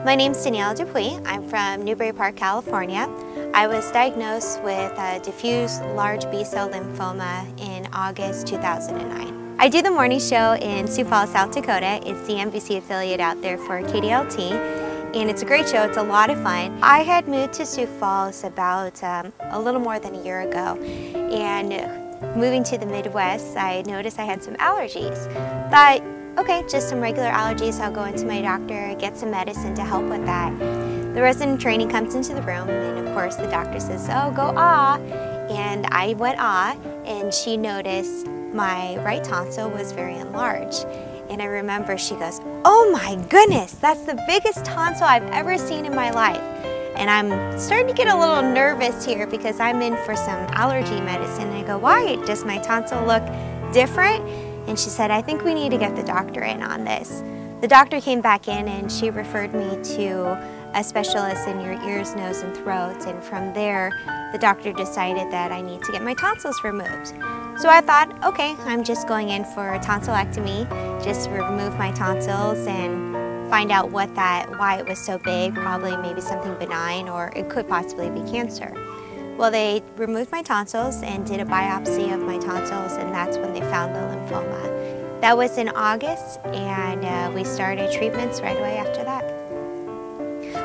My name's Danielle Dupuy. I'm from Newbury Park, California. I was diagnosed with diffuse large B-cell lymphoma in August 2009. I do the morning show in Sioux Falls, South Dakota. It's the NBC affiliate out there for KDLT, and it's a great show. It's a lot of fun. I had moved to Sioux Falls about a little more than a year ago, and moving to the Midwest, I noticed I had some allergies. Thought, okay, just some regular allergies. I'll go into my doctor, get some medicine to help with that. The resident training comes into the room, and of course the doctor says, oh, go ah. And I went ah, and she noticed my right tonsil was very enlarged. And I remember she goes, oh my goodness, that's the biggest tonsil I've ever seen in my life. And I'm starting to get a little nervous here because I'm in for some allergy medicine. And I go, why? Does my tonsil look different? And she said, I think we need to get the doctor in on this. The doctor came back in and she referred me to a specialist in your ears, nose, and throat. And from there, the doctor decided that I need to get my tonsils removed. So I thought, okay, I'm just going in for a tonsillectomy, just remove my tonsils and find out why it was so big, probably maybe something benign, or it could possibly be cancer. Well, they removed my tonsils and did a biopsy of my tonsils, and that's when they found the lymphoma. That was in August, and we started treatments right away after that.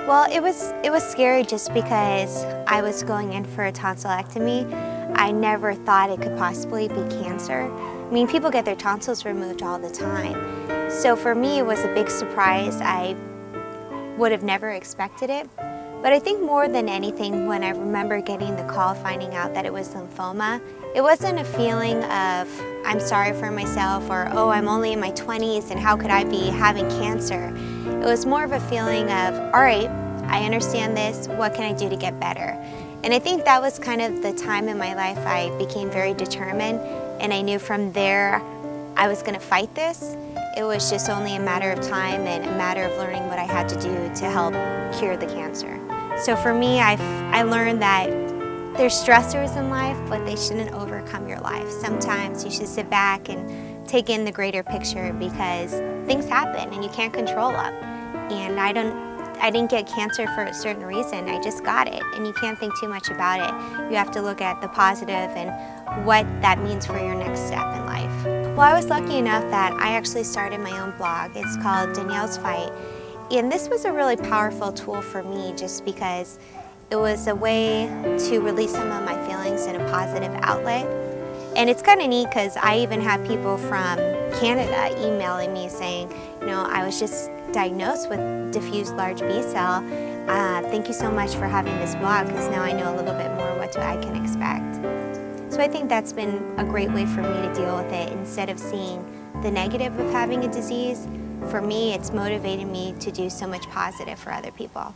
Well, it was scary just because I was going in for a tonsillectomy. I never thought it could possibly be cancer. I mean, people get their tonsils removed all the time. So for me, it was a big surprise. I would have never expected it. But I think more than anything, when I remember getting the call finding out that it was lymphoma, it wasn't a feeling of, I'm sorry for myself, or, oh, I'm only in my 20s and how could I be having cancer? It was more of a feeling of, all right, I understand this, what can I do to get better? And I think that was kind of the time in my life I became very determined, and I knew from there I was going to fight this. It was just only a matter of time and a matter of learning what I had to do to help cure the cancer. So for me, I learned that there's stressors in life, but they shouldn't overcome your life. Sometimes you should sit back and take in the greater picture because things happen and you can't control them. And I didn't get cancer for a certain reason, I just got it. And you can't think too much about it. You have to look at the positive and what that means for your next step in life. Well, I was lucky enough that I actually started my own blog. It's called Danielle's Fight. And this was a really powerful tool for me just because it was a way to release some of my feelings in a positive outlet. And it's kind of neat because I even have people from Canada emailing me saying, you know, I was just diagnosed with diffuse large B-cell. Thank you so much for having this blog because now I know a little bit more what I can expect. So I think that's been a great way for me to deal with it. Instead of seeing the negative of having a disease, for me, it's motivated me to do so much positive for other people.